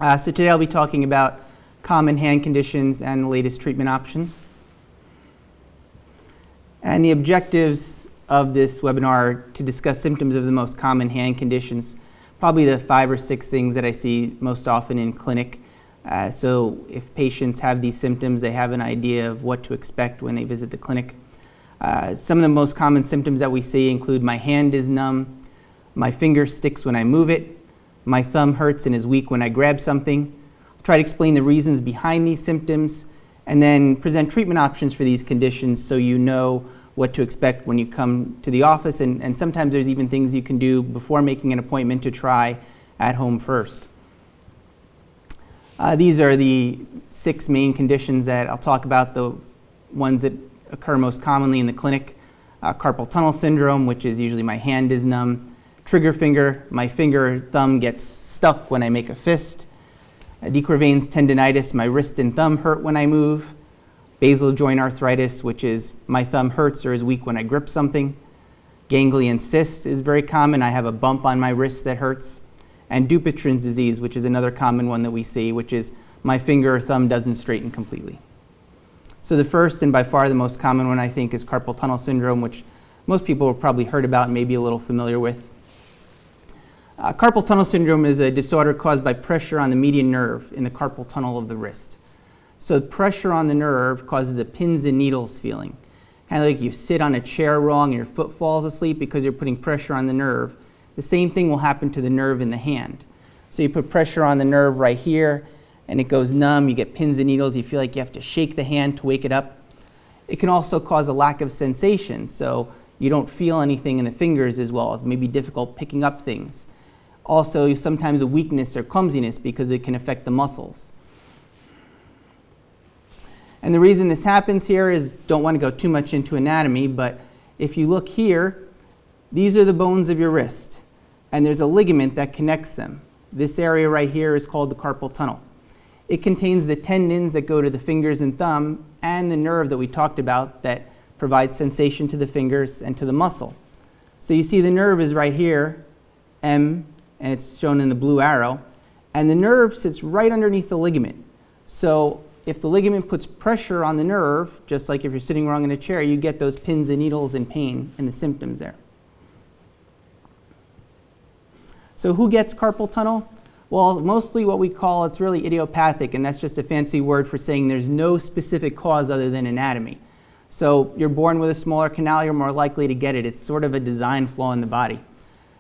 So today I'll be talking about common hand conditions and the latest treatment options. And the objectives of this webinar are to discuss symptoms of the most common hand conditions, probably the 5 or 6 things that I see most often in clinic. So if patients have these symptoms, they have an idea of what to expect when they visit the clinic. Some of the most common symptoms that we see include my hand is numb, my finger sticks when I move it, my thumb hurts and is weak when I grab something. I'll try to explain the reasons behind these symptoms and then present treatment options for these conditions so you know what to expect when you come to the office, and sometimes there's even things you can do before making an appointment to try at home first. These are the 6 main conditions that I'll talk about, the ones that occur most commonly in the clinic. Carpal tunnel syndrome, which is usually my hand is numb. Trigger finger, my finger or thumb gets stuck when I make a fist. Quervain's tendonitis, my wrist and thumb hurt when I move. Basal joint arthritis, which is my thumb hurts or is weak when I grip something. Ganglion Cysts is very common. I have a bump on my wrist that hurts. And Dupuytren's disease, which is another common one that we see, which is my finger or thumb doesn't straighten completely. So the first and by far the most common one I think is carpal tunnel syndrome, which most people have probably heard about and may be a little familiar with. Carpal tunnel syndrome is a disorder caused by pressure on the median nerve in the carpal tunnel of the wrist. So pressure on the nerve causes a pins and needles feeling. Kind of like you sit on a chair wrong and your foot falls asleep because you're putting pressure on the nerve. The same thing will happen to the nerve in the hand. So you put pressure on the nerve right here and it goes numb, you get pins and needles, you feel like you have to shake the hand to wake it up. It can also cause a lack of sensation, so you don't feel anything in the fingers as well. It may be difficult picking up things. Also, sometimes a weakness or clumsiness because it can affect the muscles. And the reason this happens here is, don't want to go too much into anatomy, but if you look here, these are the bones of your wrist, and there's a ligament that connects them. This area right here is called the carpal tunnel. It contains the tendons that go to the fingers and thumb and the nerve that we talked about that provides sensation to the fingers and to the muscle. So you see the nerve is right here, M, and it's shown in the blue arrow, and the nerve sits right underneath the ligament. So if the ligament puts pressure on the nerve, just like if you're sitting wrong in a chair, you get those pins and needles and pain and the symptoms there. So who gets carpal tunnel? Well, mostly what we call, it's really idiopathic, and that's just a fancy word for saying there's no specific cause other than anatomy. So you're born with a smaller canal, you're more likely to get it. It's sort of a design flaw in the body.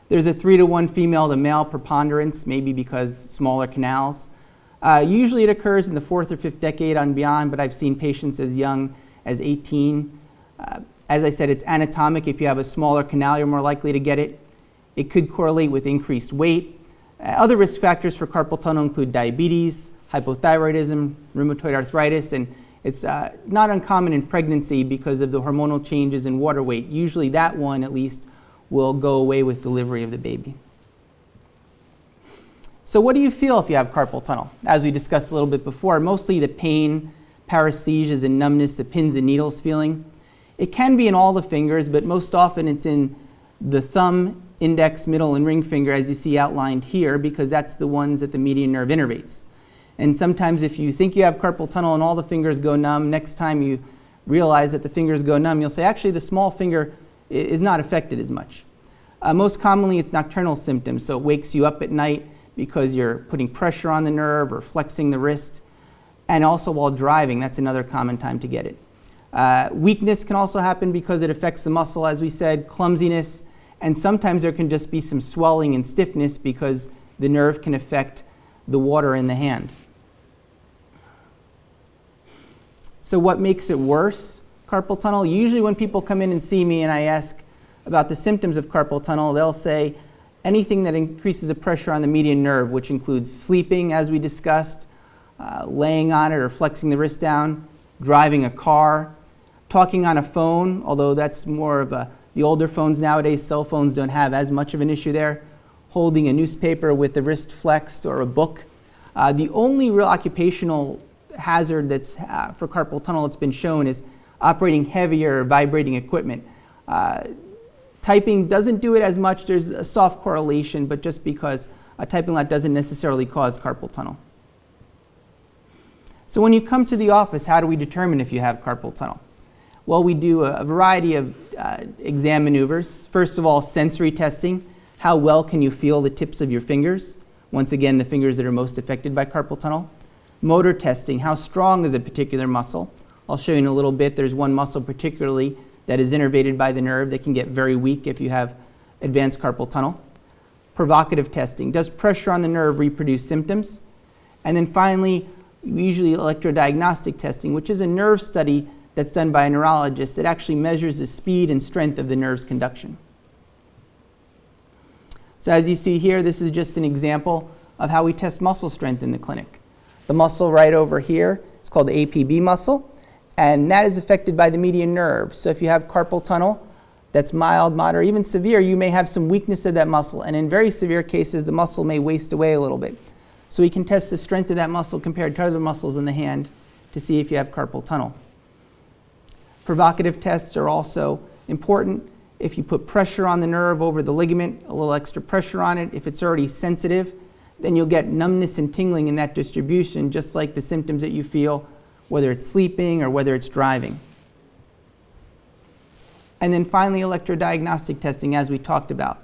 There's a 3-to-1 female to male preponderance, maybe because smaller canals. Usually it occurs in the 4th or 5th decade and beyond, but I've seen patients as young as 18. As I said, it's anatomic. If you have a smaller canal, you're more likely to get it. It could correlate with increased weight. Other risk factors for carpal tunnel include diabetes, hypothyroidism, rheumatoid arthritis, and it's not uncommon in pregnancy because of the hormonal changes in water weight. Usually that one, at least, will go away with delivery of the baby. So what do you feel if you have carpal tunnel? As we discussed a little bit before, mostly the pain, paresthesias, and numbness, the pins and needles feeling. It can be in all the fingers, but most often it's in the thumb, index, middle, and ring finger, as you see outlined here, because that's the ones that the median nerve innervates. And sometimes if you think you have carpal tunnel and all the fingers go numb, next time you realize that the fingers go numb, you'll say, actually, the small finger is not affected as much. Most commonly, it's nocturnal symptoms, so it wakes you up at night because you're putting pressure on the nerve or flexing the wrist, and also while driving, that's another common time to get it. Weakness can also happen because it affects the muscle, as we said, clumsiness, and sometimes there can just be some swelling and stiffness because the nerve can affect the water in the hand. So what makes it worse? Carpal tunnel. Usually when people come in and see me and I ask about the symptoms of carpal tunnel, they'll say anything that increases the pressure on the median nerve, which includes sleeping, as we discussed, laying on it or flexing the wrist down, driving a car, talking on a phone, although that's more of the older phones nowadays, cell phones don't have as much of an issue there, holding a newspaper with the wrist flexed or a book. The only real occupational hazard that's for carpal tunnel that's been shown is operating heavier vibrating equipment. Typing doesn't do it as much. There's a soft correlation, but just because typing a lot doesn't necessarily cause carpal tunnel. So when you come to the office, how do we determine if you have carpal tunnel? Well, we do a variety of exam maneuvers. First of all, sensory testing. How well can you feel the tips of your fingers? Once again, the fingers that are most affected by carpal tunnel. Motor testing. How strong is a particular muscle? I'll show you in a little bit. There's one muscle particularly that is innervated by the nerve that can get very weak if you have advanced carpal tunnel. Provocative testing. Does pressure on the nerve reproduce symptoms? And then finally, usually electrodiagnostic testing, which is a nerve study that's done by a neurologist that actually measures the speed and strength of the nerve's conduction. So as you see here, this is just an example of how we test muscle strength in the clinic. The muscle right over here is called the APB muscle, and that is affected by the median nerve. So if you have carpal tunnel that's mild, moderate, or even severe, you may have some weakness of that muscle, and in very severe cases, the muscle may waste away a little bit. So we can test the strength of that muscle compared to other muscles in the hand to see if you have carpal tunnel. Provocative tests are also important. If you put pressure on the nerve over the ligament, a little extra pressure on it, if it's already sensitive, then you'll get numbness and tingling in that distribution, just like the symptoms that you feel, whether it's sleeping or whether it's driving. And then finally, electrodiagnostic testing, as we talked about.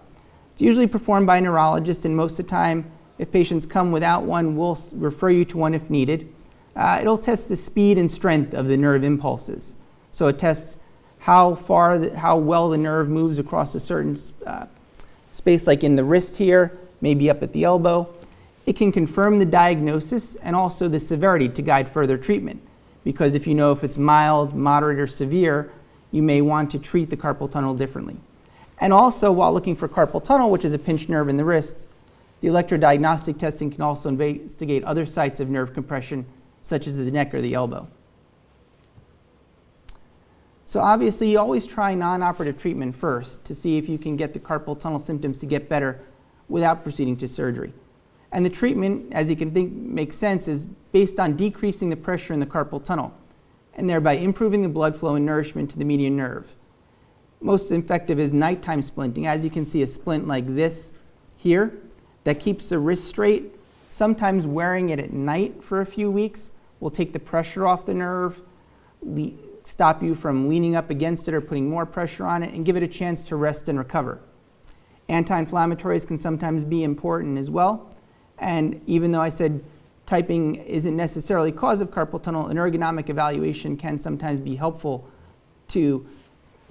It's usually performed by neurologists, and most of the time, if patients come without one, we'll refer you to one if needed. It'll test the speed and strength of the nerve impulses. So it tests how well the nerve moves across a certain space, like in the wrist here, maybe up at the elbow. It can confirm the diagnosis and also the severity to guide further treatment. Because if you know if it's mild, moderate, or severe, you may want to treat the carpal tunnel differently. And also, while looking for carpal tunnel, which is a pinched nerve in the wrist, the electrodiagnostic testing can also investigate other sites of nerve compression, such as the neck or the elbow. So obviously, you always try non-operative treatment first to see if you can get the carpal tunnel symptoms to get better without proceeding to surgery. And the treatment, as you can think makes sense, is based on decreasing the pressure in the carpal tunnel and thereby improving the blood flow and nourishment to the median nerve. Most effective is nighttime splinting. As you can see, a splint like this here that keeps the wrist straight. Sometimes wearing it at night for a few weeks will take the pressure off the nerve, stop you from leaning up against it or putting more pressure on it, and give it a chance to rest and recover. Anti-inflammatories can sometimes be important as well. And even though I said typing isn't necessarily cause of carpal tunnel, an ergonomic evaluation can sometimes be helpful to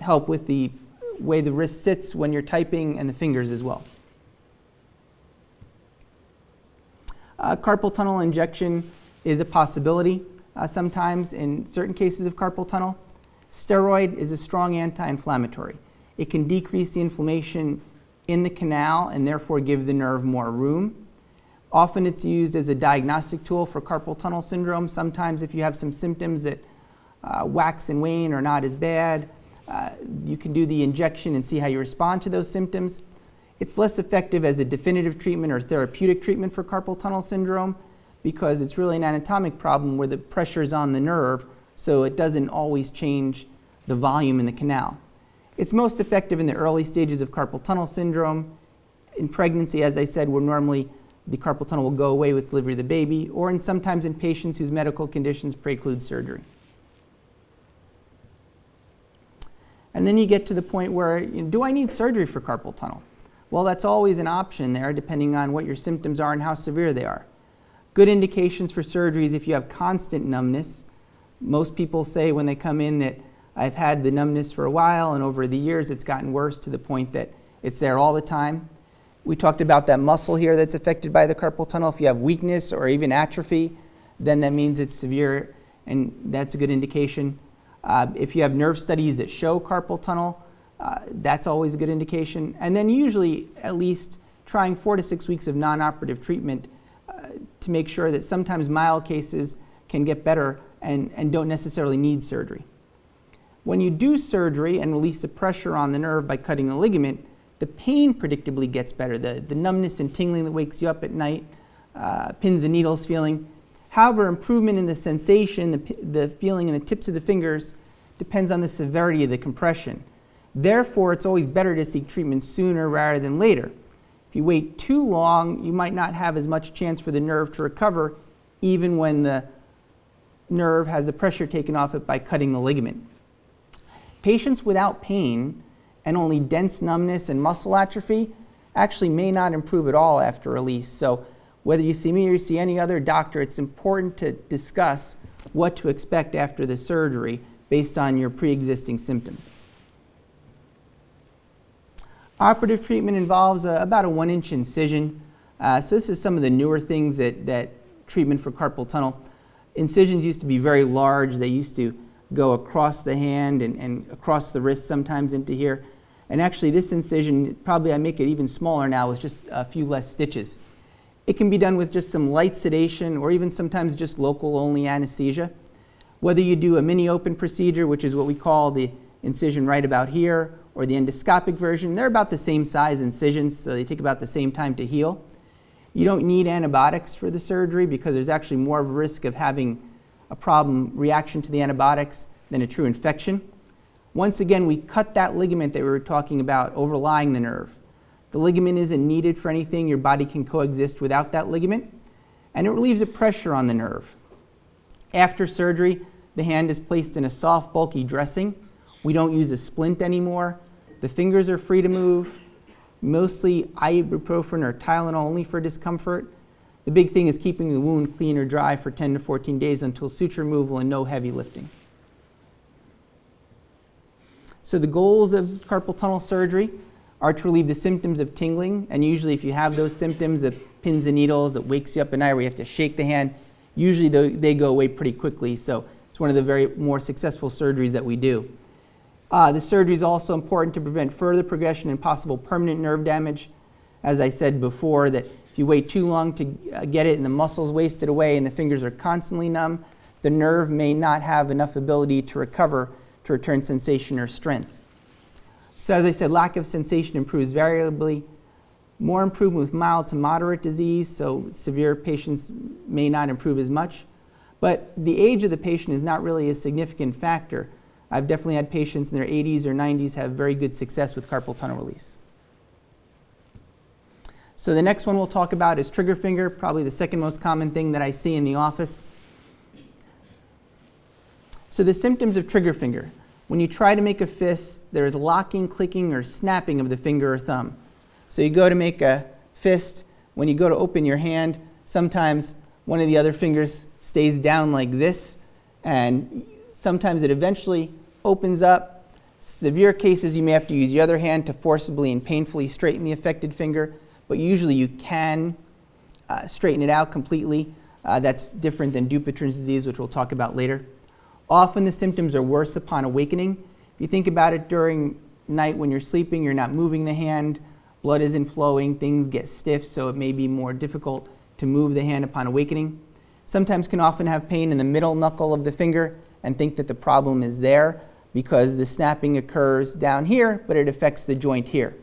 help with the way the wrist sits when you're typing and the fingers as well. Carpal tunnel injection is a possibility sometimes in certain cases of carpal tunnel. Steroid is a strong anti-inflammatory. It can decrease the inflammation in the canal and therefore give the nerve more room. Often it's used as a diagnostic tool for carpal tunnel syndrome. Sometimes if you have some symptoms that wax and wane or not as bad, you can do the injection and see how you respond to those symptoms. It's less effective as a definitive treatment or therapeutic treatment for carpal tunnel syndrome because it's really an anatomic problem where the pressure is on the nerve, so it doesn't always change the volume in the canal. It's most effective in the early stages of carpal tunnel syndrome. In pregnancy, as I said, where normally the carpal tunnel will go away with delivery of the baby, or sometimes in patients whose medical conditions preclude surgery. And then you get to the point where, do I need surgery for carpal tunnel? Well, that's always an option there, depending on what your symptoms are and how severe they are. Good indications for surgery is if you have constant numbness. Most people say when they come in that I've had the numbness for a while, and over the years it's gotten worse to the point that it's there all the time. We talked about that muscle here that's affected by the carpal tunnel. If you have weakness or even atrophy, then that means it's severe, and that's a good indication. If you have nerve studies that show carpal tunnel, that's always a good indication. And then usually at least trying 4 to 6 weeks of non-operative treatment to make sure that sometimes mild cases can get better and don't necessarily need surgery. When you do surgery and release the pressure on the nerve by cutting the ligament, the pain predictably gets better, the numbness and tingling that wakes you up at night, pins and needles feeling. However, improvement in the sensation, the feeling in the tips of the fingers depends on the severity of the compression. Therefore, it's always better to seek treatment sooner rather than later. If you wait too long, you might not have as much chance for the nerve to recover even when the nerve has the pressure taken off it by cutting the ligament. Patients without pain and only dense numbness and muscle atrophy actually may not improve at all after release. So whether you see me or you see any other doctor, it's important to discuss what to expect after the surgery based on your pre-existing symptoms. Operative treatment involves about a 1-inch incision. So this is some of the newer things that treatment for carpal tunnel. Incisions used to be very large. They used to go across the hand and across the wrist sometimes into here. And actually this incision, probably I make it even smaller now with just a few less stitches. It can be done with just some light sedation or even sometimes just local only anesthesia. Whether you do a mini open procedure, which is what we call the incision right about here, or the endoscopic version, they're about the same size incisions, so they take about the same time to heal. You don't need antibiotics for the surgery because there's actually more of a risk of having a problem reaction to the antibiotics than a true infection. Once again, we cut that ligament that we were talking about overlying the nerve. The ligament isn't needed for anything. Your body can coexist without that ligament, and it relieves a pressure on the nerve. After surgery, the hand is placed in a soft, bulky dressing. We don't use a splint anymore. The fingers are free to move, mostly ibuprofen or Tylenol only for discomfort. The big thing is keeping the wound clean or dry for 10 to 14 days until suture removal and no heavy lifting. So the goals of carpal tunnel surgery are to relieve the symptoms of tingling, and usually if you have those symptoms, the pins and needles, it wakes you up at night where you have to shake the hand, usually they go away pretty quickly, so it's one of the very more successful surgeries that we do. The surgery is also important to prevent further progression and possible permanent nerve damage. As I said before, that if you wait too long to get it and the muscles wasted away and the fingers are constantly numb, the nerve may not have enough ability to recover to return sensation or strength. So as I said, lack of sensation improves variably. More improvement with mild to moderate disease, so severe patients may not improve as much. But the age of the patient is not really a significant factor. I've definitely had patients in their 80s or 90s have very good success with carpal tunnel release. So the next one we'll talk about is trigger finger, probably the second most common thing that I see in the office. So the symptoms of trigger finger. When you try to make a fist, there's locking, clicking, or snapping of the finger or thumb. So you go to make a fist. When you go to open your hand, sometimes one of the other fingers stays down like this, and sometimes it eventually opens up. Severe cases, you may have to use your other hand to forcibly and painfully straighten the affected finger, but usually you can straighten it out completely. That's different than Dupuytren's disease, which we'll talk about later. Often the symptoms are worse upon awakening. If you think about it during night when you're sleeping, you're not moving the hand, blood isn't flowing, things get stiff, so it may be more difficult to move the hand upon awakening. Sometimes can often have pain in the middle knuckle of the finger and think that the problem is there because the snapping occurs down here, but it affects the joint here.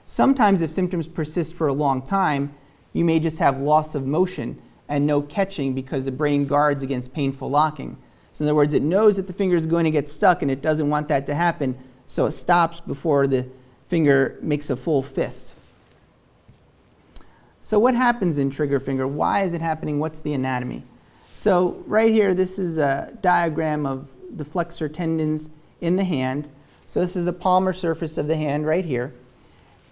Sometimes if symptoms persist for a long time, you may just have loss of motion and no catching because the brain guards against painful locking. So in other words, it knows that the finger is going to get stuck and it doesn't want that to happen, so it stops before the finger makes a full fist. So what happens in trigger finger? Why is it happening? What's the anatomy? So right here, this is a diagram of the flexor tendons in the hand. So this is the palmar surface of the hand right here.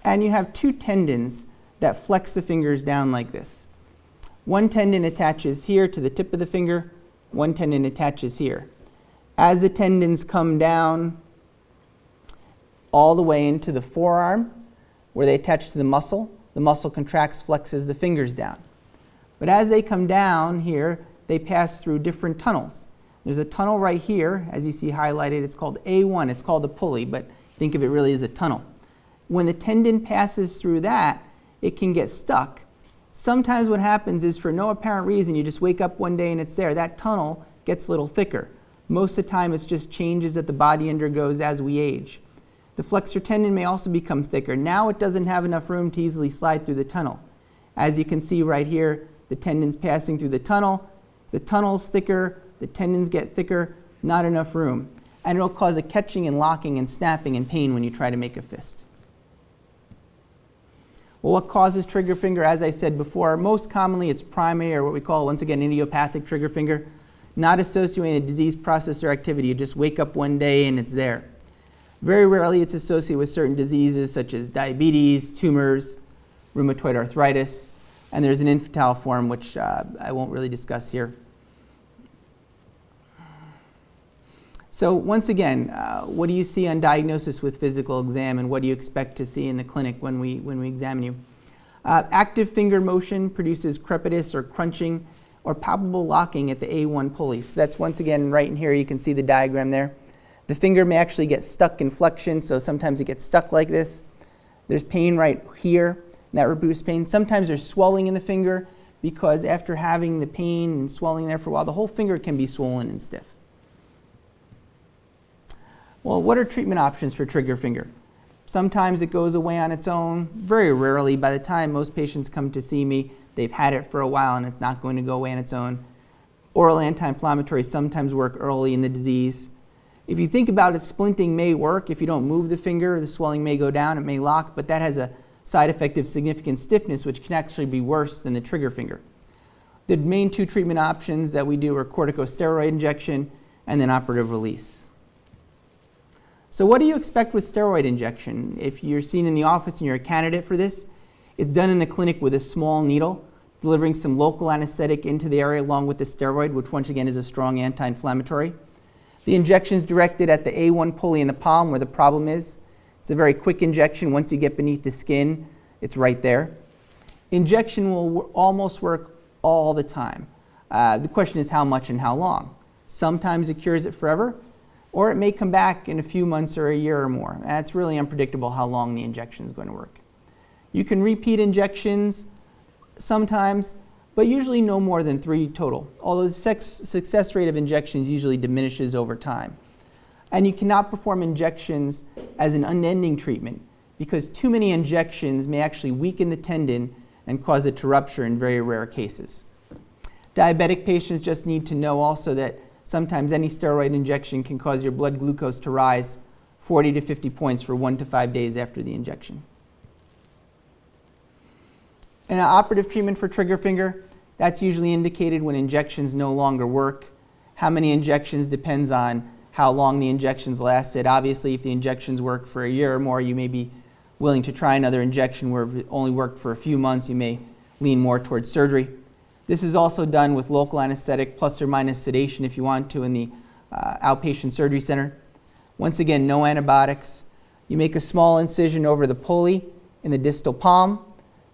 And you have two tendons that flex the fingers down like this. One tendon attaches here to the tip of the finger. One tendon attaches here. As the tendons come down all the way into the forearm, where they attach to the muscle contracts, flexes the fingers down. But as they come down here, they pass through different tunnels. There's a tunnel right here, as you see highlighted. It's called A1. It's called a pulley, but think of it really as a tunnel. When the tendon passes through that, it can get stuck. Sometimes what happens is for no apparent reason, you just wake up one day and it's there. That tunnel gets a little thicker. Most of the time, it's just changes that the body undergoes as we age. The flexor tendon may also become thicker. Now it doesn't have enough room to easily slide through the tunnel. As you can see right here, the tendon's passing through the tunnel. The tunnel's thicker, the tendons get thicker, not enough room. And it'll cause a catching and locking and snapping and pain when you try to make a fist. Well, what causes trigger finger? As I said before, most commonly it's primary, or what we call, once again, idiopathic trigger finger. not associated with a disease process or activity. You just wake up one day and it's there. Very rarely it's associated with certain diseases such as diabetes, tumors, rheumatoid arthritis, and there's an infantile form which I won't really discuss here. So once again, what do you see on diagnosis with physical exam, and what do you expect to see in the clinic when we examine you? Active finger motion produces crepitus or crunching or palpable locking at the A1 pulley. So that's once again right in here. You can see the diagram there. The finger may actually get stuck in flexion, so sometimes it gets stuck like this. There's pain right here, and that reduces pain. Sometimes there's swelling in the finger because after having the pain and swelling there for a while, the whole finger can be swollen and stiff. Well, what are treatment options for trigger finger? Sometimes it goes away on its own. Very rarely. By the time most patients come to see me, they've had it for a while and it's not going to go away on its own. Oral anti-inflammatories sometimes work early in the disease. If you think about it, splinting may work. If you don't move the finger, the swelling may go down, it may lock, but that has a side effect of significant stiffness, which can actually be worse than the trigger finger. The main two treatment options that we do are corticosteroid injection and then operative release. So what do you expect with steroid injection? If you're seen in the office and you're a candidate for this, it's done in the clinic with a small needle, delivering some local anesthetic into the area along with the steroid, which once again is a strong anti-inflammatory. The injection is directed at the A1 pulley in the palm where the problem is. It's a very quick injection. Once you get beneath the skin, it's right there. Injection will almost work all the time. The question is how much and how long. Sometimes it cures it forever, or it may come back in a few months or a year or more. It's really unpredictable how long the injection is going to work. You can repeat injections sometimes, but usually no more than 3 total, although the success rate of injections usually diminishes over time. And you cannot perform injections as an unending treatment because too many injections may actually weaken the tendon and cause it to rupture in very rare cases. Diabetic patients just need to know also that sometimes any steroid injection can cause your blood glucose to rise 40 to 50 points for 1 to 5 days after the injection. And an operative treatment for trigger finger, that's usually indicated when injections no longer work. How many injections depends on how long the injections lasted. Obviously, if the injections work for a year or more, you may be willing to try another injection. Where if it only worked for a few months, you may lean more towards surgery. This is also done with local anesthetic plus or minus sedation if you want to in the outpatient surgery center. Once again, no antibiotics. You make a small incision over the pulley in the distal palm.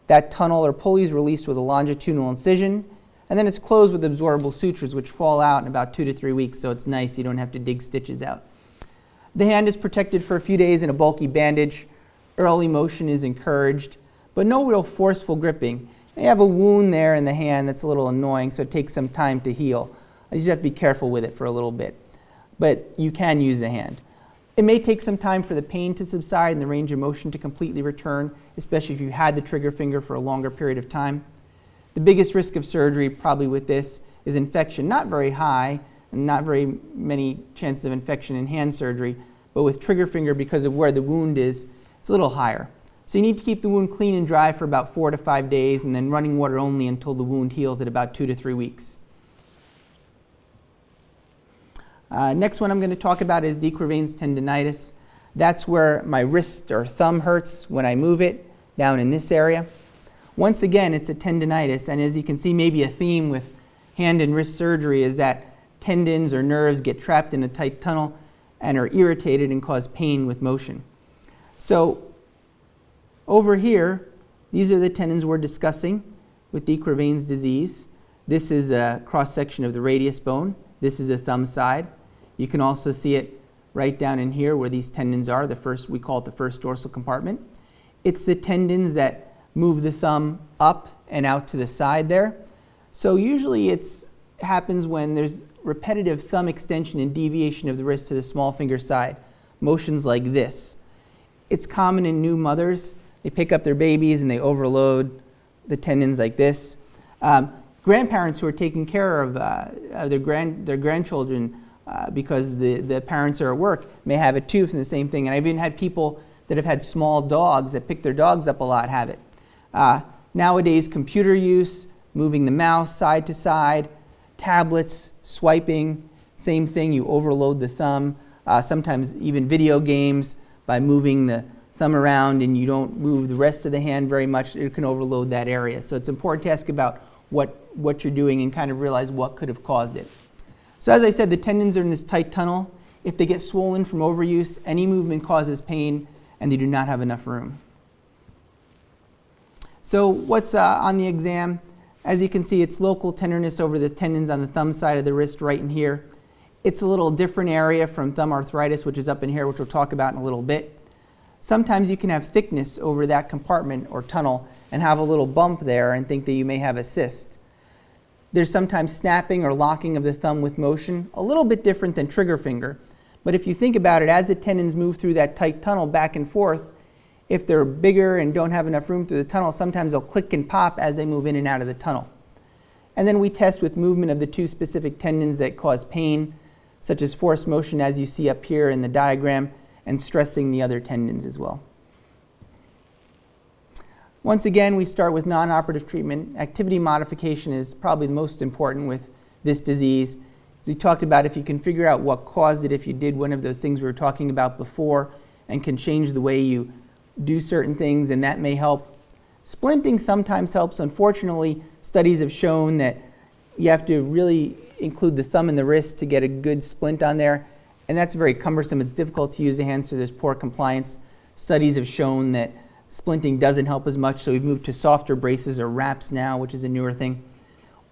That tunnel or pulley is released with a longitudinal incision, and then it's closed with absorbable sutures which fall out in about 2 to 3 weeks, so it's nice. You don't have to dig stitches out. The hand is protected for a few days in a bulky bandage. Early motion is encouraged, but no real forceful gripping. You have a wound there in the hand that's a little annoying, so it takes some time to heal. You just have to be careful with it for a little bit, but you can use the hand. It may take some time for the pain to subside and the range of motion to completely return, especially if you had the trigger finger for a longer period of time. The biggest risk of surgery probably with this is infection. Not very high and not very many chances of infection in hand surgery, but with trigger finger, because of where the wound is, it's a little higher. So you need to keep the wound clean and dry for about 4 to 5 days and then running water only until the wound heals at about 2 to 3 weeks. Next one I'm going to talk about is Quervain's tendonitis. That's where my wrist or thumb hurts when I move it down in this area. Once again, it's a tendonitis, and as you can see, maybe a theme with hand and wrist surgery is that tendons or nerves get trapped in a tight tunnel and are irritated and cause pain with motion. So over here, these are the tendons we're discussing with Quervain's disease. This is a cross-section of the radius bone. This is the thumb side. You can also see it right down in here where these tendons are. We call it the first dorsal compartment. It's the tendons that move the thumb up and out to the side there. So usually it happens when there's repetitive thumb extension and deviation of the wrist to the small finger side. Motions like this. It's common in new mothers. They pick up their babies and they overload the tendons like this. Grandparents who are taking care of their grandchildren because the parents are at work may have it too from the same thing. And I've even had people that have had small dogs that pick their dogs up a lot have it. Nowadays, computer use, moving the mouse side to side, tablets, swiping, same thing, you overload the thumb. Sometimes even video games, by moving the thumb around and you don't move the rest of the hand very much, it can overload that area. So it's important to ask about what you're doing and kind of realize what could have caused it. So as I said, the tendons are in this tight tunnel. If they get swollen from overuse, any movement causes pain and they do not have enough room. So what's on the exam? As you can see, it's local tenderness over the tendons on the thumb side of the wrist right in here. It's a little different area from thumb arthritis, which is up in here, which we'll talk about in a little bit. Sometimes you can have thickness over that compartment or tunnel and have a little bump there and think that you may have a cyst. There's sometimes snapping or locking of the thumb with motion, a little bit different than trigger finger. But if you think about it, as the tendons move through that tight tunnel back and forth, if they're bigger and don't have enough room through the tunnel, sometimes they'll click and pop as they move in and out of the tunnel. And then we test with movement of the two specific tendons that cause pain, such as forced motion as you see up here in the diagram, and stressing the other tendons as well. Once again, we start with non-operative treatment. Activity modification is probably the most important with this disease. As we talked about, if you can figure out what caused it, if you did one of those things we were talking about before, and can change the way you do certain things, and that may help. Splinting sometimes helps. Unfortunately, studies have shown that you have to really include the thumb and the wrist to get a good splint on there, and that's very cumbersome. It's difficult to use the hand, so there's poor compliance. Studies have shown that splinting doesn't help as much, so we've moved to softer braces or wraps now, which is a newer thing.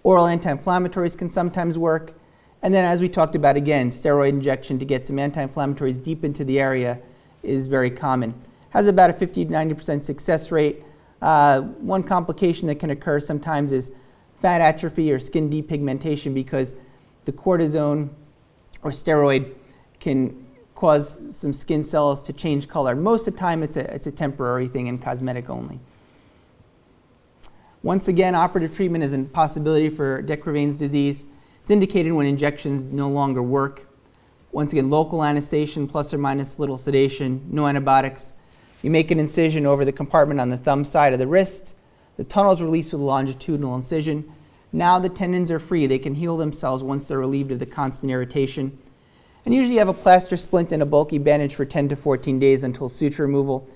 Oral anti-inflammatories can sometimes work, and then as we talked about again, steroid injection to get some anti-inflammatories deep into the area is very common. Has about a 50 to 90% success rate. One complication that can occur sometimes is fat atrophy or skin depigmentation, because the cortisone or steroid can cause some skin cells to change color. Most of the time it's a temporary thing and cosmetic only. Once again, operative treatment is a possibility for de Quervain's disease. It's indicated when injections no longer work. Once again, local anesthesia plus or minus little sedation, no antibiotics. You make an incision over the compartment on the thumb side of the wrist. The tunnel is released with a longitudinal incision. Now the tendons are free. They can heal themselves once they're relieved of the constant irritation. And usually you have a plaster splint and a bulky bandage for 10 to 14 days until suture removal.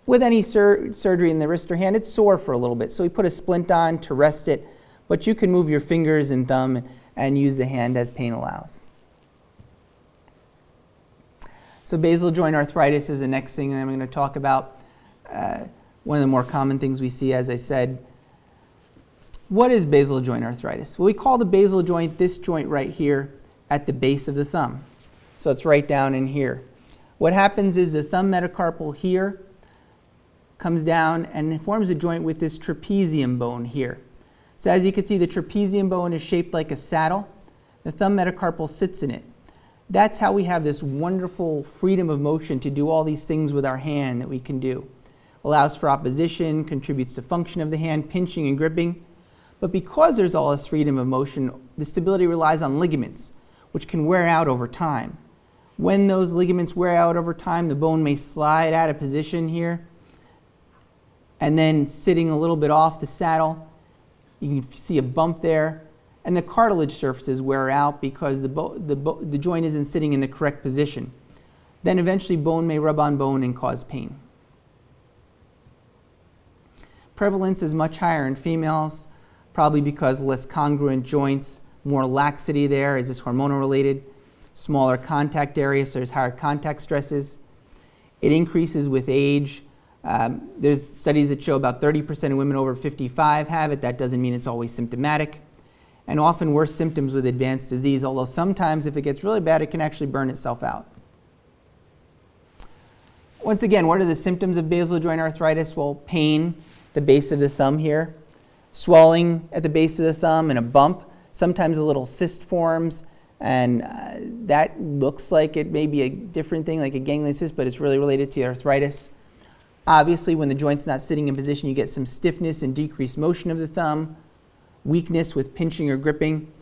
With any surgery in the wrist or hand, it's sore for a little bit. So we put a splint on to rest it, but you can move your fingers and thumb and use the hand as pain allows. So basal joint arthritis is the next thing that I'm going to talk about. One of the more common things we see, as I said. What is basal joint arthritis? Well, we call the basal joint this joint right here at the base of the thumb. So it's right down in here. What happens is the thumb metacarpal here comes down and forms a joint with this trapezium bone here. So as you can see, the trapezium bone is shaped like a saddle. The thumb metacarpal sits in it. That's how we have this wonderful freedom of motion to do all these things with our hand that we can do. Allows for opposition, contributes to function of the hand, pinching and gripping. But because there's all this freedom of motion, the stability relies on ligaments, which can wear out over time. When those ligaments wear out over time, the bone may slide out of position here, and then sitting a little bit off the saddle, you can see a bump there. And the cartilage surfaces wear out because the joint isn't sitting in the correct position. Then eventually bone may rub on bone and cause pain. Prevalence is much higher in females, probably because less congruent joints, more laxity there. Is this hormonal related? Smaller contact area, so there's higher contact stresses. It increases with age. There's studies that show about 30% of women over 55 have it. That doesn't mean it's always symptomatic. And often worse symptoms with advanced disease, although sometimes if it gets really bad, it can actually burn itself out. Once again, what are the symptoms of basal joint arthritis? Well, pain, the base of the thumb here, swelling at the base of the thumb and a bump. Sometimes a little cyst forms, and that looks like it may be a different thing, like a ganglion cyst, but it's really related to arthritis. Obviously, when the joint's not sitting in position, you get some stiffness and decreased motion of the thumb. Weakness with pinching or gripping,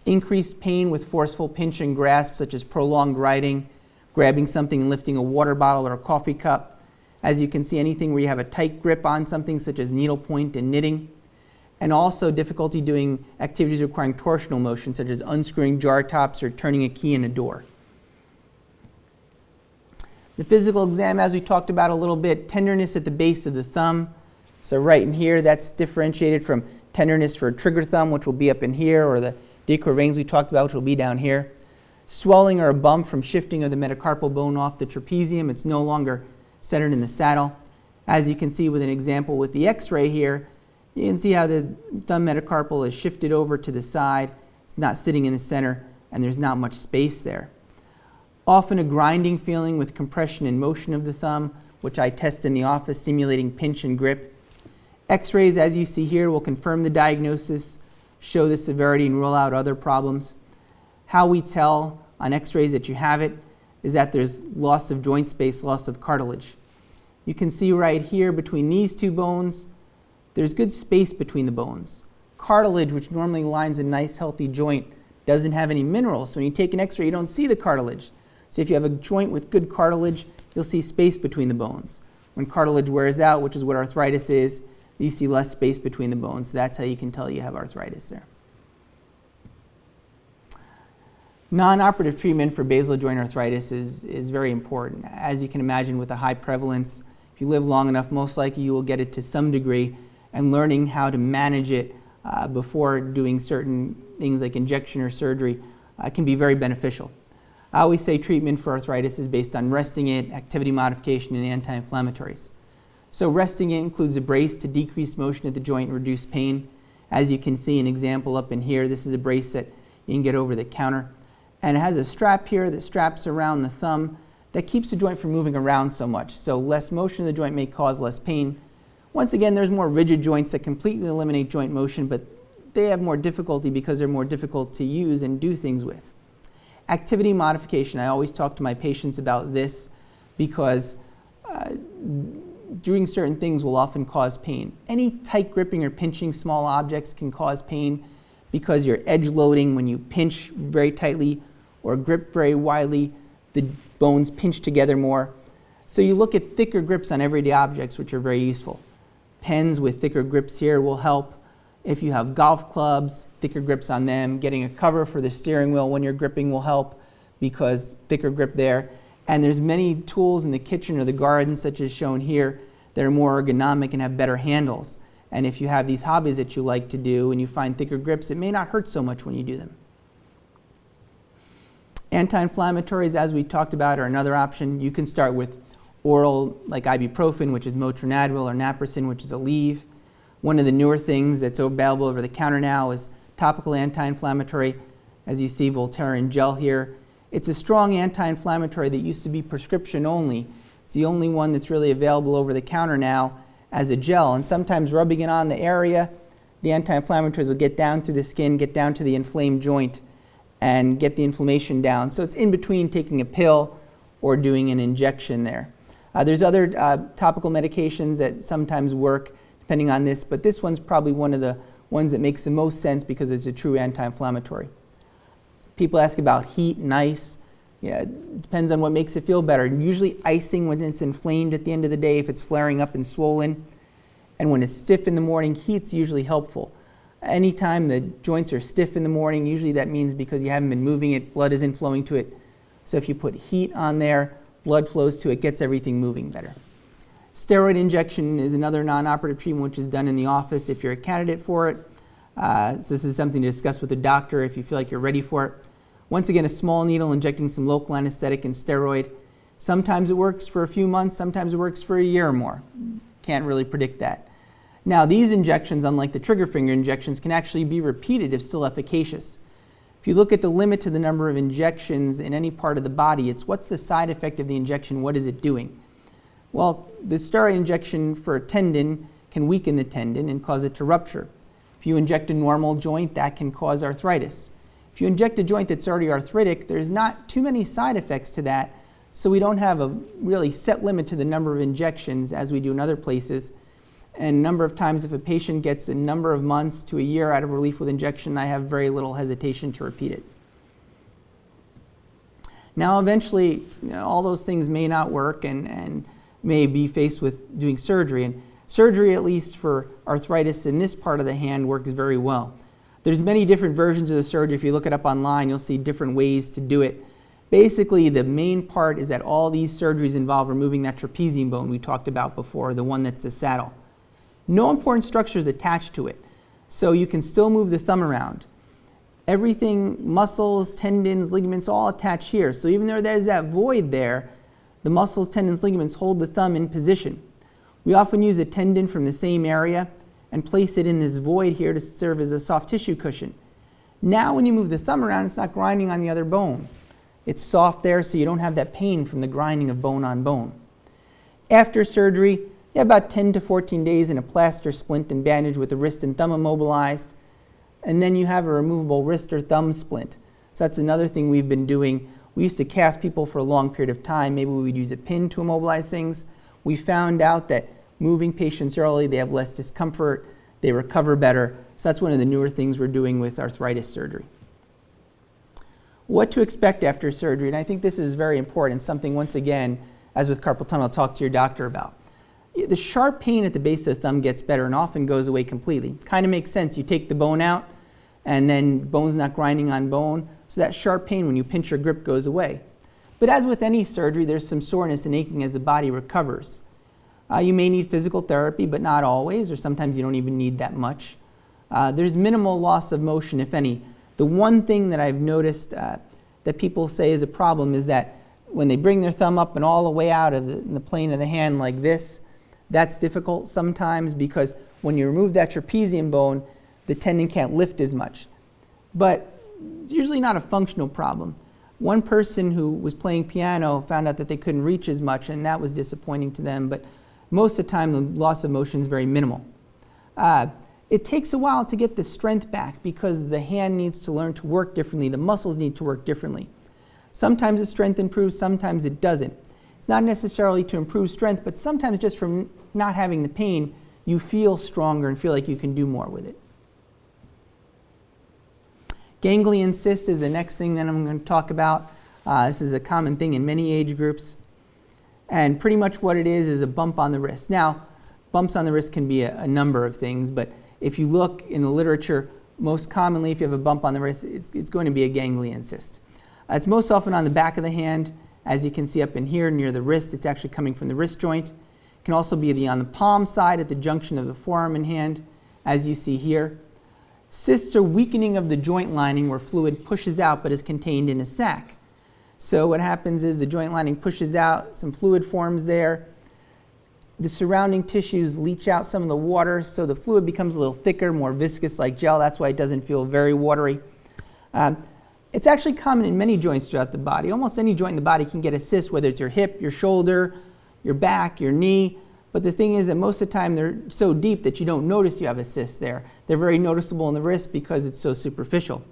increased pain with forceful pinch and grasp, such as prolonged writing, grabbing something and lifting a water bottle or a coffee cup. As you can see, anything where you have a tight grip on something, such as needlepoint and knitting. and also difficulty doing activities requiring torsional motion, such as unscrewing jar tops or turning a key in a door. The physical exam, as we talked about a little bit, tenderness at the base of the thumb. So right in here, that's differentiated from tenderness for a trigger thumb, which will be up in here, or the de Quervains we talked about, which will be down here. Swelling or a bump from shifting of the metacarpal bone off the trapezium. It's no longer centered in the saddle. As you can see with an example with the x-ray here, you can see how the thumb metacarpal is shifted over to the side. It's not sitting in the center, and there's not much space there. Often a grinding feeling with compression and motion of the thumb, which I test in the office, simulating pinch and grip. X-rays, as you see here, will confirm the diagnosis, show the severity, and rule out other problems. How we tell on x-rays that you have it is that there's loss of joint space, loss of cartilage. You can see right here between these two bones, there's good space between the bones. Cartilage, which normally lines a nice healthy joint, doesn't have any minerals. So when you take an x-ray, you don't see the cartilage. So if you have a joint with good cartilage, you'll see space between the bones. When cartilage wears out, which is what arthritis is, you see less space between the bones. That's how you can tell you have arthritis there. Non-operative treatment for basal joint arthritis is very important. As you can imagine, with a high prevalence, if you live long enough, most likely you will get it to some degree, and learning how to manage it before doing certain things like injection or surgery can be very beneficial. I always say treatment for arthritis is based on resting it, activity modification, and anti-inflammatories. So resting it includes a brace to decrease motion at the joint and reduce pain. As you can see an example up in here, this is a brace that you can get over the counter. And it has a strap here that straps around the thumb that keeps the joint from moving around so much. So less motion of the joint may cause less pain. Once again, there's more rigid joints that completely eliminate joint motion, but they have more difficulty because they're more difficult to use and do things with. Activity modification, I always talk to my patients about this because doing certain things will often cause pain. Any tight gripping or pinching small objects can cause pain because you're edge loading. When you pinch very tightly or grip very widely, the bones pinch together more. So you look at thicker grips on everyday objects, which are very useful. Pens with thicker grips here will help. If you have golf clubs, thicker grips on them. Getting a cover for the steering wheel when you're gripping will help because thicker grip there. And there's many tools in the kitchen or the garden, such as shown here, that are more ergonomic and have better handles. And if you have these hobbies that you like to do and you find thicker grips, it may not hurt so much when you do them. Anti-inflammatories, as we talked about, are another option. You can start with oral, like ibuprofen, which is Motrin/Advil, or naproxen, which is Aleve. One of the newer things that's available over the counter now is topical anti-inflammatory. As you see, Voltaren gel here. It's a strong anti-inflammatory that used to be prescription only. It's the only one that's really available over the counter now as a gel. And sometimes rubbing it on the area, the anti-inflammatories will get down through the skin, get down to the inflamed joint, and get the inflammation down. So it's in between taking a pill or doing an injection there. There's other topical medications that sometimes work depending on this, but this one's probably one of the ones that makes the most sense because it's a true anti-inflammatory. People ask about heat and ice. Yeah, it depends on what makes it feel better. Usually icing when it's inflamed at the end of the day, if it's flaring up and swollen. And when it's stiff in the morning, heat's usually helpful. Anytime the joints are stiff in the morning, usually that means because you haven't been moving it, blood isn't flowing to it. So if you put heat on there, blood flows to it, gets everything moving better. Steroid injection is another non-operative treatment which is done in the office if you're a candidate for it. So this is something to discuss with the doctor if you feel like you're ready for it. Once again, a small needle injecting some local anesthetic and steroid. Sometimes it works for a few months, sometimes it works for a year or more. Can't really predict that. Now these injections, unlike the trigger finger injections, can actually be repeated if still efficacious. If you look at the limit to the number of injections in any part of the body, it's what's the side effect of the injection, what is it doing? Well, the steroid injection for a tendon can weaken the tendon and cause it to rupture. If you inject a normal joint, that can cause arthritis. If you inject a joint that's already arthritic, there's not too many side effects to that, so we don't have a really set limit to the number of injections as we do in other places. And a number of times if a patient gets a number of months to a year out of relief with injection, I have very little hesitation to repeat it. Now eventually, all those things may not work and may be faced with doing surgery. And Surgery, at least for arthritis in this part of the hand, works very well. There's many different versions of the surgery. If you look it up online, you'll see different ways to do it. Basically, the main part is that all these surgeries involve removing that trapezium bone we talked about before, the one that's the saddle. No important structures attached to it, so you can still move the thumb around. Everything, muscles, tendons, ligaments, all attach here. So even though there's that void there, the muscles, tendons, ligaments hold the thumb in position. We often use a tendon from the same area and place it in this void here to serve as a soft tissue cushion. Now when you move the thumb around, it's not grinding on the other bone. It's soft there, so you don't have that pain from the grinding of bone on bone. After surgery, you have about 10 to 14 days in a plaster, splint, and bandage with the wrist and thumb immobilized. And then you have a removable wrist or thumb splint. So that's another thing we've been doing. We used to cast people for a long period of time. Maybe we would use a pin to immobilize things. We found out that moving patients early, they have less discomfort, they recover better. So that's one of the newer things we're doing with arthritis surgery. What to expect after surgery, and I think this is very important, something once again, as with carpal tunnel, talk to your doctor about. The sharp pain at the base of the thumb gets better and often goes away completely. Kind of makes sense. You take the bone out and then bone's not grinding on bone, so that sharp pain when you pinch your grip goes away. But as with any surgery, there's some soreness and aching as the body recovers. You may need physical therapy, but not always, or sometimes you don't even need that much. There's minimal loss of motion, if any. The one thing that I've noticed that people say is a problem is that when they bring their thumb up and all the way out of the plane of the hand like this, that's difficult sometimes because when you remove that trapezium bone, the tendon can't lift as much. But it's usually not a functional problem. One person who was playing piano found out that they couldn't reach as much, and that was disappointing to them, but most of the time the loss of motion is very minimal. It takes a while to get the strength back because the hand needs to learn to work differently, the muscles need to work differently. Sometimes the strength improves, sometimes it doesn't. It's not necessarily to improve strength, but sometimes just from not having the pain, you feel stronger and feel like you can do more with it. Ganglion cysts is the next thing that I'm going to talk about. This is a common thing in many age groups. And pretty much what it is a bump on the wrist. Now, bumps on the wrist can be a number of things, but if you look in the literature, most commonly if you have a bump on the wrist, it's going to be a ganglion cyst. It's most often on the back of the hand. As you can see up in here near the wrist, it's actually coming from the wrist joint. It can also be on the palm side at the junction of the forearm and hand, as you see here. Cysts are weakening of the joint lining where fluid pushes out but is contained in a sac. So what happens is the joint lining pushes out, some fluid forms there. The surrounding tissues leach out some of the water, so the fluid becomes a little thicker, more viscous like gel. That's why it doesn't feel very watery. It's actually common in many joints throughout the body. Almost any joint in the body can get a cyst, whether it's your hip, your shoulder, your back, your knee. But the thing is that most of the time they're so deep that you don't notice you have a cyst there. They're very noticeable in the wrist because it's so superficial.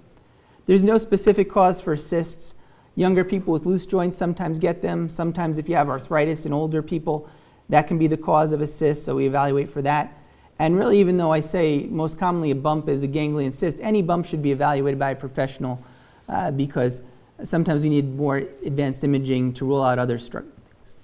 There's no specific cause for cysts. Younger people with loose joints sometimes get them. Sometimes if you have arthritis in older people, that can be the cause of a cyst, so we evaluate for that. And really, even though I say most commonly a bump is a ganglion cyst, any bump should be evaluated by a professional because sometimes we need more advanced imaging to rule out other things.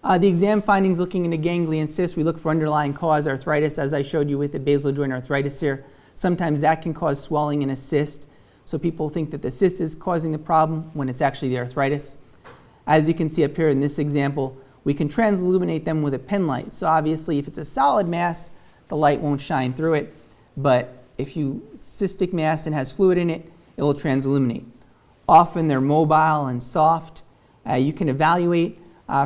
The exam findings looking into ganglion cyst, we look for underlying cause, arthritis, as I showed you with the basal joint arthritis here. Sometimes that can cause swelling in a cyst, so people think that the cyst is causing the problem when it's actually the arthritis. As you can see up here in this example, we can transilluminate them with a pen light. So obviously if it's a solid mass, the light won't shine through it. But if you cystic mass and has fluid in it, it will transilluminate. Often they're mobile and soft. You can evaluate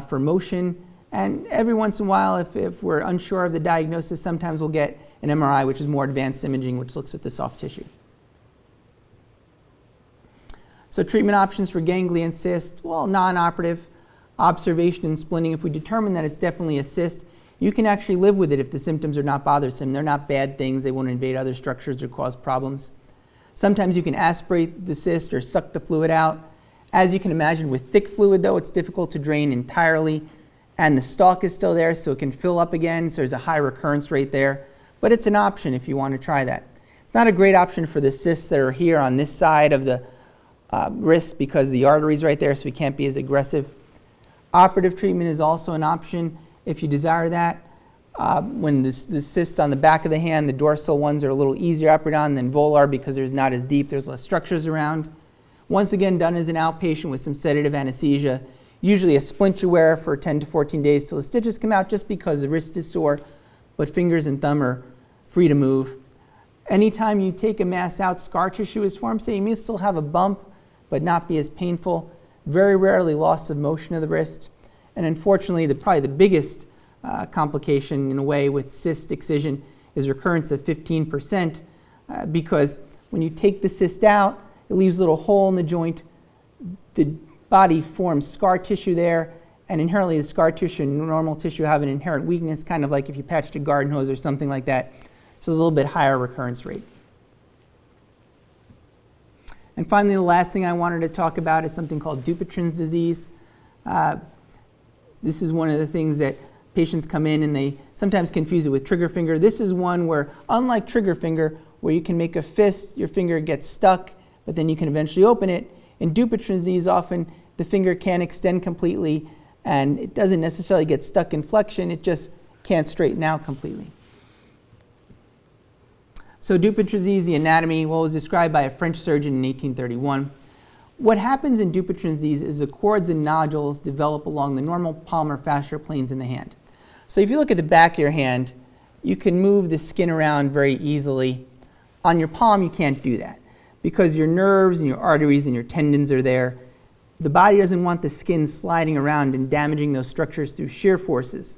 for motion. And every once in a while, if we're unsure of the diagnosis, sometimes we'll get an MRI, which is more advanced imaging, which looks at the soft tissue. So treatment options for ganglion cyst, well, non-operative. Observation and splinting. If we determine that it's definitely a cyst, you can actually live with it if the symptoms are not bothersome. They're not bad things. They won't invade other structures or cause problems. Sometimes you can aspirate the cyst or suck the fluid out. As you can imagine, with thick fluid, though, it's difficult to drain entirely, and the stalk is still there, so it can fill up again, so there's a high recurrence rate there. But it's an option if you want to try that. It's not a great option for the cysts that are here on this side of the wrist because the artery's right there, so we can't be as aggressive. Operative treatment is also an option if you desire that. When the cysts on the back of the hand, the dorsal ones are a little easier to operate on than volar because there's not as deep, there's less structures around. Once again, done as an outpatient with some sedative anesthesia, usually a splint you wear for 10 to 14 days till the stitches come out just because the wrist is sore, but fingers and thumb are free to move. Anytime you take a mass out, scar tissue is formed, so you may still have a bump, but not be as painful. Very rarely loss of motion of the wrist. And unfortunately, probably the biggest complication in a way with cyst excision is recurrence of 15% because when you take the cyst out, it leaves a little hole in the joint. The body forms scar tissue there, and inherently the scar tissue and normal tissue have an inherent weakness, kind of like if you patched a garden hose or something like that. So there's a little bit higher recurrence rate. And finally, the last thing I wanted to talk about is something called Dupuytren's disease. This is one of the things that patients come in and they sometimes confuse it with trigger finger. This is one where, unlike trigger finger, where you can make a fist, your finger gets stuck, but then you can eventually open it. In Dupuytren's disease, often the finger can't extend completely, and it doesn't necessarily get stuck in flexion, it just can't straighten out completely. So Dupuytren's disease, the anatomy, was described by a French surgeon in 1831. What happens in Dupuytren's disease is the cords and nodules develop along the normal palmar fascial planes in the hand. So if you look at the back of your hand, you can move the skin around very easily. On your palm, you can't do that because your nerves and your arteries and your tendons are there. The body doesn't want the skin sliding around and damaging those structures through shear forces.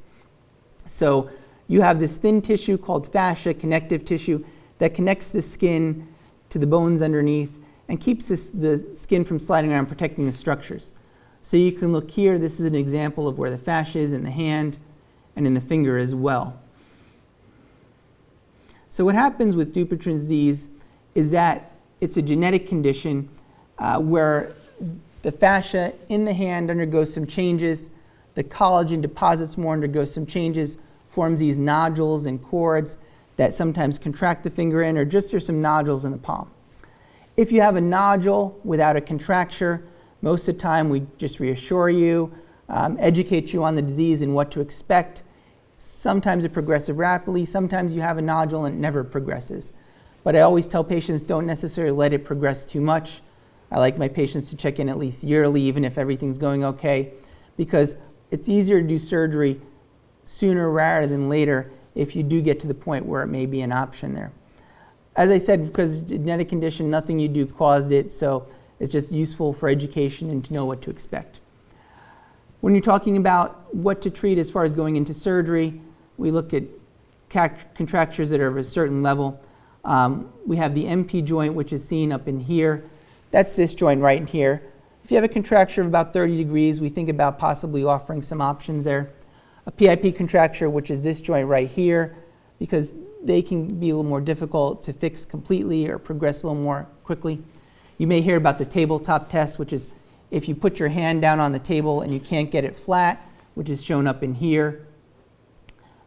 So you have this thin tissue called fascia, connective tissue, that connects the skin to the bones underneath and keeps the skin from sliding around, protecting the structures. So you can look here, this is an example of where the fascia is in the hand and in the finger as well. So what happens with Dupuytren's disease is that it's a genetic condition where the fascia in the hand undergoes some changes, the collagen deposits more, undergoes some changes, forms these nodules and cords that sometimes contract the finger in, or just there's some nodules in the palm. If you have a nodule without a contracture, most of the time we just reassure you, educate you on the disease and what to expect. Sometimes it progresses rapidly, sometimes you have a nodule and it never progresses. But I always tell patients don't necessarily let it progress too much. I like my patients to check in at least yearly, even if everything's going okay, because it's easier to do surgery sooner rather than later if you do get to the point where it may be an option there. As I said, because it's a genetic condition, nothing you do caused it, so it's just useful for education and to know what to expect. When you're talking about what to treat as far as going into surgery, we look at contractures that are of a certain level. We have the MP joint, which is seen up in here. That's this joint right in here. If you have a contracture of about 30 degrees, we think about possibly offering some options there. A PIP contracture, which is this joint right here, because they can be a little more difficult to fix completely or progress a little more quickly. You may hear about the tabletop test, which is if you put your hand down on the table and you can't get it flat, which is shown up in here,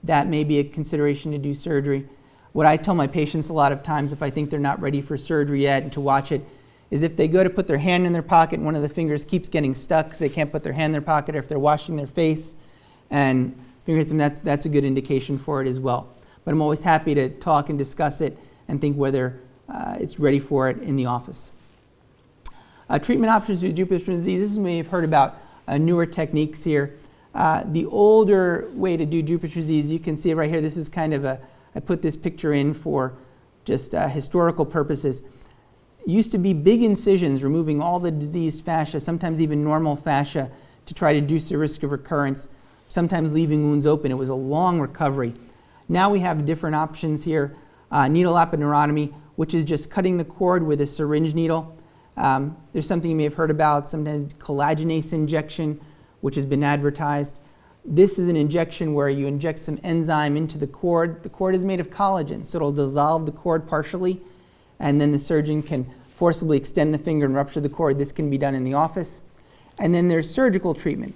that may be a consideration to do surgery. What I tell my patients a lot of times if I think they're not ready for surgery yet and to watch it is if they go to put their hand in their pocket and one of the fingers keeps getting stuck because they can't put their hand in their pocket, or if they're washing their face and finger hits them, that's a good indication for it as well. But I'm always happy to talk and discuss it and think whether it's ready for it in the office. Treatment options for Dupuytren's disease. This is what you've heard about newer techniques here. The older way to do Dupuytren's disease, you can see it right here. This is kind of I put this picture in for just historical purposes. It used to be big incisions, removing all the diseased fascia, sometimes even normal fascia, to try to reduce the risk of recurrence, sometimes leaving wounds open. It was a long recovery. Now we have different options here. Needle epidurotomy, which is just cutting the cord with a syringe needle. There's something you may have heard about, sometimes collagenase injection, which has been advertised. This is an injection where you inject some enzyme into the cord. The cord is made of collagen, so it'll dissolve the cord partially, and then the surgeon can forcibly extend the finger and rupture the cord. This can be done in the office. And then there's surgical treatment.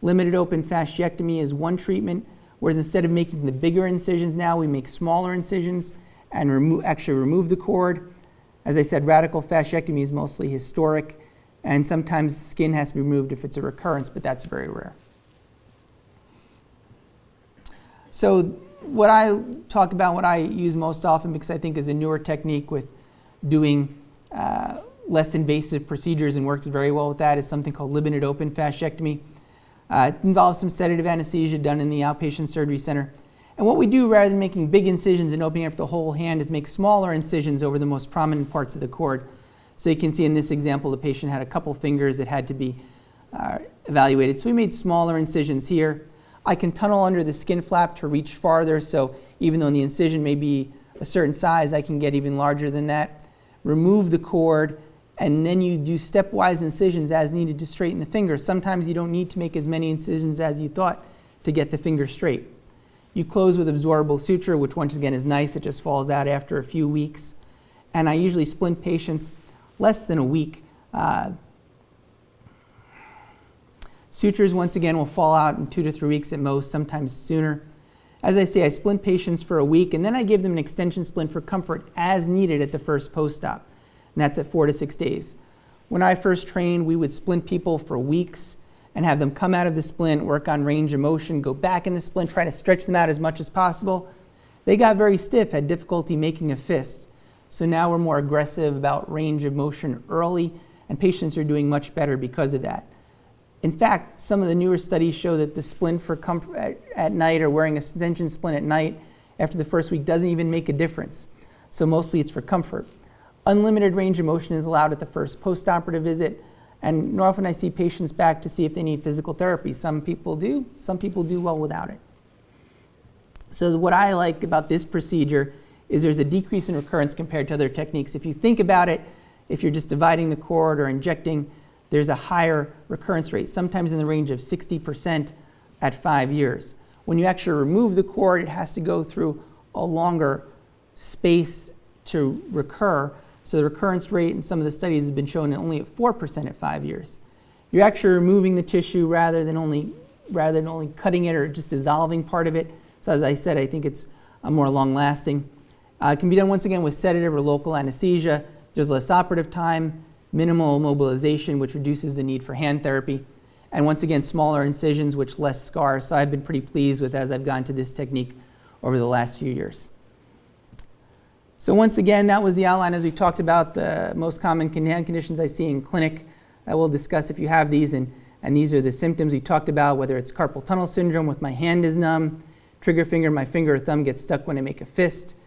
Limited open fasciectomy is one treatment, whereas instead of making the bigger incisions now, we make smaller incisions and actually remove the cord. As I said, radical fasciectomy is mostly historic, and sometimes skin has to be removed if it's a recurrence, but that's very rare. So what I talk about, what I use most often because I think is a newer technique with doing less invasive procedures and works very well with that, is something called limited open fasciectomy. It involves some sedative anesthesia done in the outpatient surgery center. And what we do, rather than making big incisions and opening up the whole hand, is make smaller incisions over the most prominent parts of the cord. So you can see in this example, the patient had a couple fingers that had to be evaluated. So we made smaller incisions here. I can tunnel under the skin flap to reach farther, so even though the incision may be a certain size, I can get even larger than that. Remove the cord, and then you do stepwise incisions as needed to straighten the finger. Sometimes you don't need to make as many incisions as you thought to get the finger straight. You close with absorbable suture, which once again is nice. It just falls out after a few weeks. And I usually splint patients less than a week. Sutures, once again, will fall out in 2 to 3 weeks at most, sometimes sooner. As I say, I splint patients for a week, and then I give them an extension splint for comfort as needed at the first post-op, and that's at 4 to 6 days. When I first trained, we would splint people for weeks and have them come out of the splint, work on range of motion, go back in the splint, try to stretch them out as much as possible. They got very stiff, had difficulty making a fist. So now we're more aggressive about range of motion early, and patients are doing much better because of that. In fact, some of the newer studies show that the splint for comfort at night, or wearing a extension splint at night after the first week, doesn't even make a difference. So mostly it's for comfort. Unlimited range of motion is allowed at the first post-operative visit, and more often I see patients back to see if they need physical therapy. Some people do well without it. So what I like about this procedure is there's a decrease in recurrence compared to other techniques. If you think about it, if you're just dividing the cord or injecting, there's a higher recurrence rate, sometimes in the range of 60% at 5 years. When you actually remove the cord, it has to go through a longer space to recur. So the recurrence rate in some of the studies has been shown only at 4% at 5 years. You're actually removing the tissue rather than only cutting it or just dissolving part of it. So as I said, I think it's more long-lasting. It can be done once again with sedative or local anesthesia. There's less operative time, minimal mobilization, which reduces the need for hand therapy, and once again, smaller incisions, which less scar. So I've been pretty pleased with as I've gone to this technique over the last few years. So once again, that was the outline as we talked about the most common hand conditions I see in clinic. I will discuss if you have these, and these are the symptoms we talked about, whether it's carpal tunnel syndrome with my hand is numb, trigger finger, my finger or thumb gets stuck when I make a fist,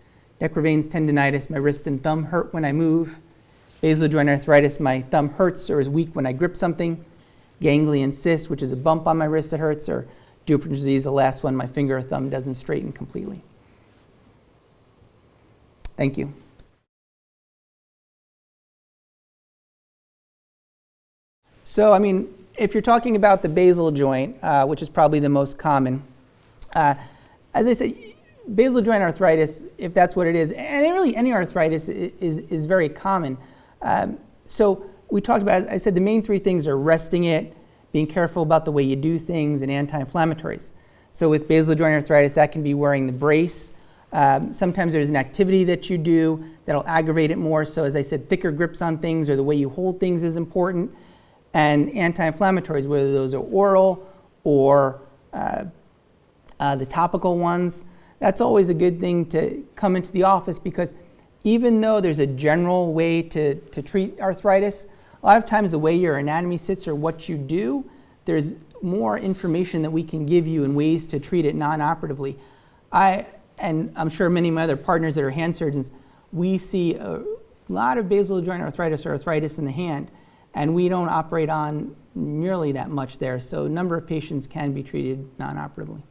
Quervain's tendonitis, my wrist and thumb hurt when I move, basal joint arthritis, my thumb hurts or is weak when I grip something, Ganglion Cysts, which is a bump on my wrist that hurts, or Dupuytren disease, the last one, my finger or thumb doesn't straighten completely. Thank you. So, if you're talking about the basal joint, which is probably the most common, as I said, basal joint arthritis, if that's what it is, and really any arthritis is very common. So we talked about, as I said, the main three things are resting it, being careful about the way you do things, and anti-inflammatories. So with basal joint arthritis, that can be wearing the brace. Sometimes there's an activity that you do that'll aggravate it more. So as I said, thicker grips on things or the way you hold things is important. And anti-inflammatories, whether those are oral or the topical ones, that's always a good thing to come into the office, because even though there's a general way to treat arthritis, a lot of times the way your anatomy sits or what you do, there's more information that we can give you and ways to treat it non-operatively. And I'm sure many of my other partners that are hand surgeons, we see a lot of basal joint arthritis or arthritis in the hand, and we don't operate on nearly that much there. So a number of patients can be treated non-operatively.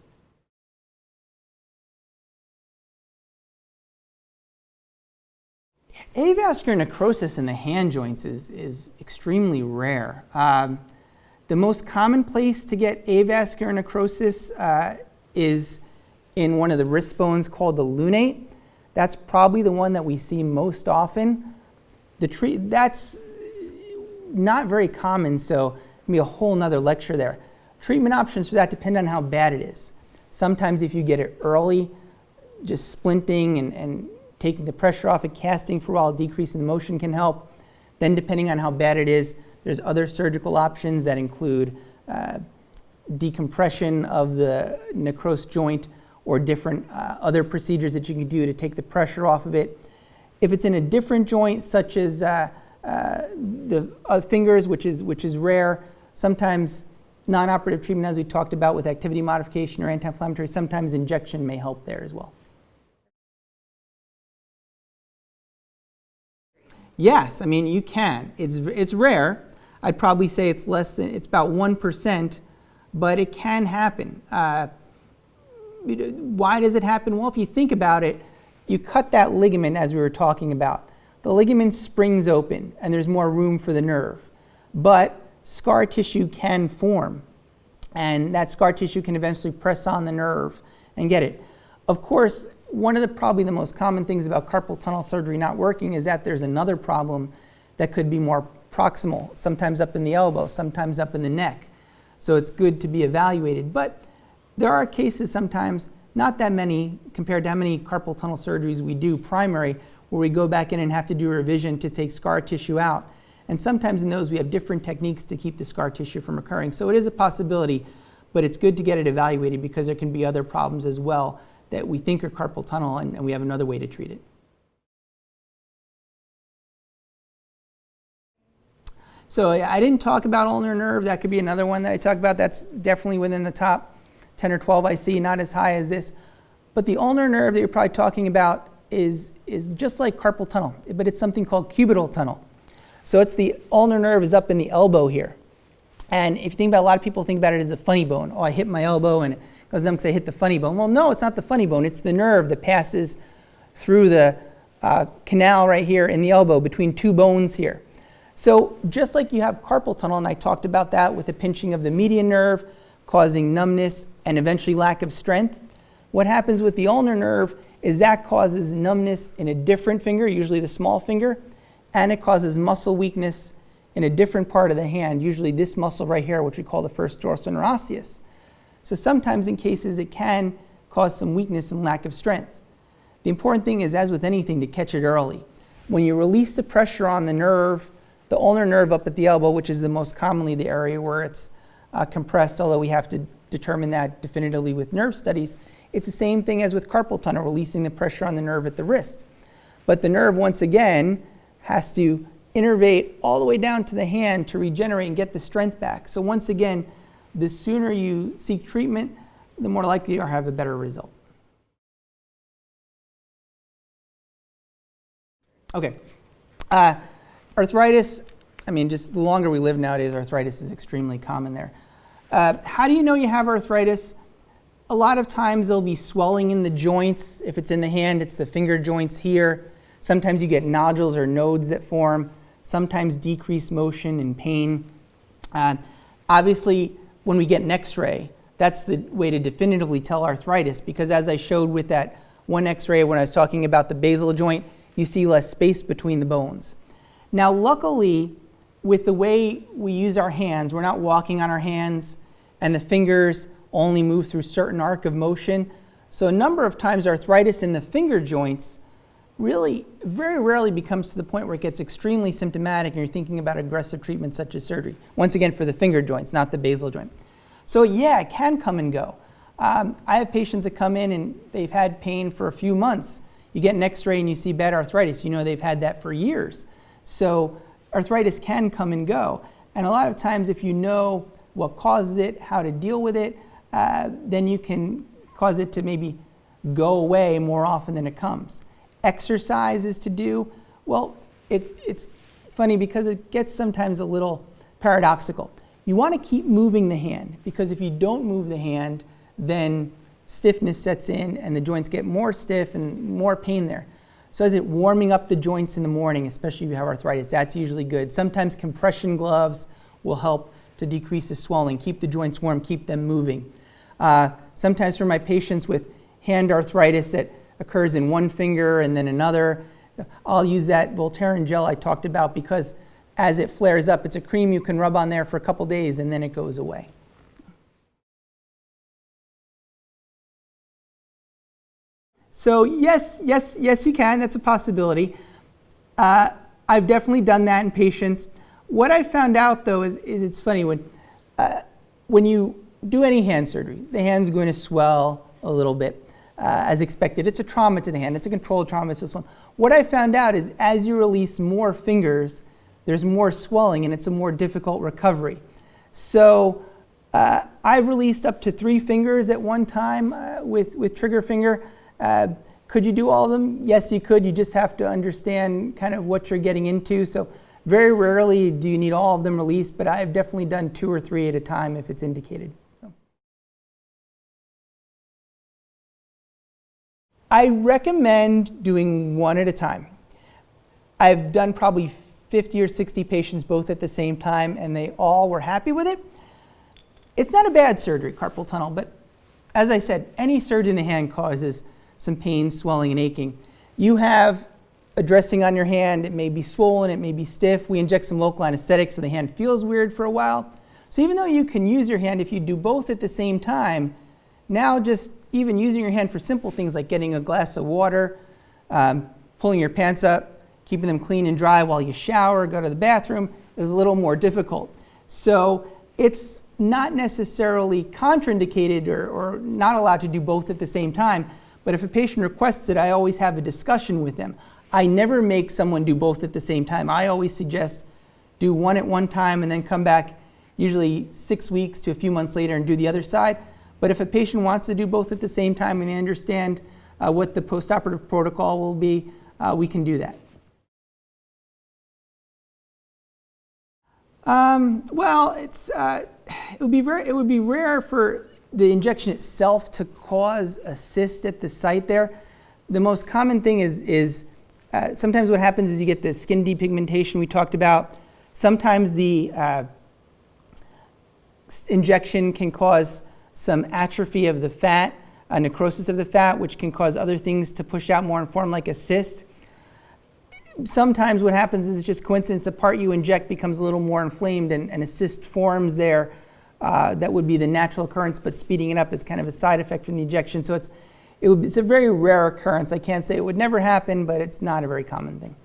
Avascular necrosis in the hand joints is extremely rare. The most common place to get avascular necrosis is in one of the wrist bones called the lunate. That's probably the one that we see most often. That's not very common, so it'll be a whole nother lecture there. Treatment options for that depend on how bad it is. Sometimes if you get it early, just splinting and taking the pressure off and casting for a while, decreasing the motion can help. Then depending on how bad it is, there's other surgical options that include decompression of the necrosed joint, or different other procedures that you can do to take the pressure off of it. If it's in a different joint, such as the fingers, which is rare, sometimes non-operative treatment, as we talked about with activity modification or anti-inflammatory, sometimes injection may help there as well. Yes, I mean, you can. It's rare. I'd probably say it's about 1%, but it can happen. Why does it happen? Well, if you think about it, you cut that ligament as we were talking about. The ligament springs open and there's more room for the nerve. But scar tissue can form, and that scar tissue can eventually press on the nerve and get it. Of course, one of probably the most common things about carpal tunnel surgery not working is that there's another problem that could be more proximal, sometimes up in the elbow, sometimes up in the neck. So it's good to be evaluated. But there are cases sometimes, not that many compared to how many carpal tunnel surgeries we do primary, where we go back in and have to do a revision to take scar tissue out. And sometimes in those we have different techniques to keep the scar tissue from occurring. So it is a possibility, but it's good to get it evaluated because there can be other problems as well that we think are carpal tunnel, and we have another way to treat it. So I didn't talk about ulnar nerve. That could be another one that I talk about. That's definitely within the top 10 or 12 I see, not as high as this. But the ulnar nerve that you're probably talking about is just like carpal tunnel, but it's something called cubital tunnel. So it's the ulnar nerve is up in the elbow here. And if you think about it, a lot of people think about it as a funny bone. Oh, I hit my elbow and it goes down because I hit the funny bone. Well, no, it's not the funny bone. It's the nerve that passes through the canal right here in the elbow between two bones here. So just like you have carpal tunnel, and I talked about that with the pinching of the median nerve, causing numbness and eventually lack of strength, what happens with the ulnar nerve is that causes numbness in a different finger, usually the small finger, and it causes muscle weakness in a different part of the hand, usually this muscle right here, which we call the first dorsal interosseous. So sometimes in cases it can cause some weakness and lack of strength. The important thing is, as with anything, to catch it early. When you release the pressure on the nerve, the ulnar nerve up at the elbow, which is the most commonly the area where it's compressed, although we have to determine that definitively with nerve studies, it's the same thing as with carpal tunnel, releasing the pressure on the nerve at the wrist. But the nerve, once again, has to innervate all the way down to the hand to regenerate and get the strength back. So once again, the sooner you seek treatment, the more likely you are to have a better result. Okay. Arthritis, I mean, just the longer we live nowadays, arthritis is extremely common there. How do you know you have arthritis? A lot of times there'll be swelling in the joints. If it's in the hand, it's the finger joints here. Sometimes you get nodules or nodes that form. Sometimes decreased motion and pain. Obviously, when we get an x-ray, that's the way to definitively tell arthritis, because as I showed with that one x-ray when I was talking about the basal joint, you see less space between the bones. Now, luckily, with the way we use our hands, we're not walking on our hands, and the fingers only move through certain arc of motion. So a number of times arthritis in the finger joints really very rarely becomes to the point where it gets extremely symptomatic and you're thinking about aggressive treatment such as surgery. Once again, for the finger joints, not the basal joint. So yeah, it can come and go. I have patients that come in and they've had pain for a few months. You get an x-ray and you see bad arthritis. You know they've had that for years. So arthritis can come and go. And a lot of times if you know what causes it, how to deal with it, then you can cause it to maybe go away more often than it comes. Exercises to do, well, it's funny because it gets sometimes a little paradoxical. You want to keep moving the hand, because if you don't move the hand, then stiffness sets in and the joints get more stiff and more pain there. So is it warming up the joints in the morning, especially if you have arthritis? That's usually good. Sometimes compression gloves will help to decrease the swelling, keep the joints warm, keep them moving. Sometimes for my patients with hand arthritis that occurs in one finger and then another, I'll use that Voltaren gel I talked about, because as it flares up, it's a cream you can rub on there for a couple days and then it goes away. So yes, you can. That's a possibility. I've definitely done that in patients. What I found out though is it's funny, when you do any hand surgery, the hand's going to swell a little bit. as expected. It's a trauma to the hand. It's a controlled trauma. It's this one. What I found out is as you release more fingers, there's more swelling and it's a more difficult recovery. So I've released up to 3 fingers at one time with trigger finger. Could you do all of them? Yes, you could. You just have to understand kind of what you're getting into. So very rarely do you need all of them released, but I've definitely done 2 or 3 at a time if it's indicated. So. I recommend doing 1 at a time. I've done probably 50 or 60 patients both at the same time, and they all were happy with it. It's not a bad surgery, carpal tunnel, but as I said, any surgery in the hand causes some pain, swelling, and aching. You have a dressing on your hand. It may be swollen, it may be stiff. We inject some local anesthetic so the hand feels weird for a while. So even though you can use your hand, if you do both at the same time, now just even using your hand for simple things like getting a glass of water, pulling your pants up, keeping them clean and dry while you shower, go to the bathroom, is a little more difficult. So it's not necessarily contraindicated or not allowed to do both at the same time. But if a patient requests it, I always have a discussion with them. I never make someone do both at the same time. I always suggest do 1 at one time and then come back usually 6 weeks to a few months later and do the other side. But if a patient wants to do both at the same time and they understand what the postoperative protocol will be, we can do that. Well, it would be rare for the injection itself to cause a cyst at the site there. The most common thing is sometimes what happens is you get the skin depigmentation we talked about. Sometimes the injection can cause some atrophy of the fat, necrosis of the fat, which can cause other things to push out more and form like a cyst. Sometimes what happens is it's just coincidence. The part you inject becomes a little more inflamed and a cyst forms there. That would be the natural occurrence, but speeding it up is kind of a side effect from the injection. So it's a very rare occurrence. I can't say it would never happen, but it's not a very common thing.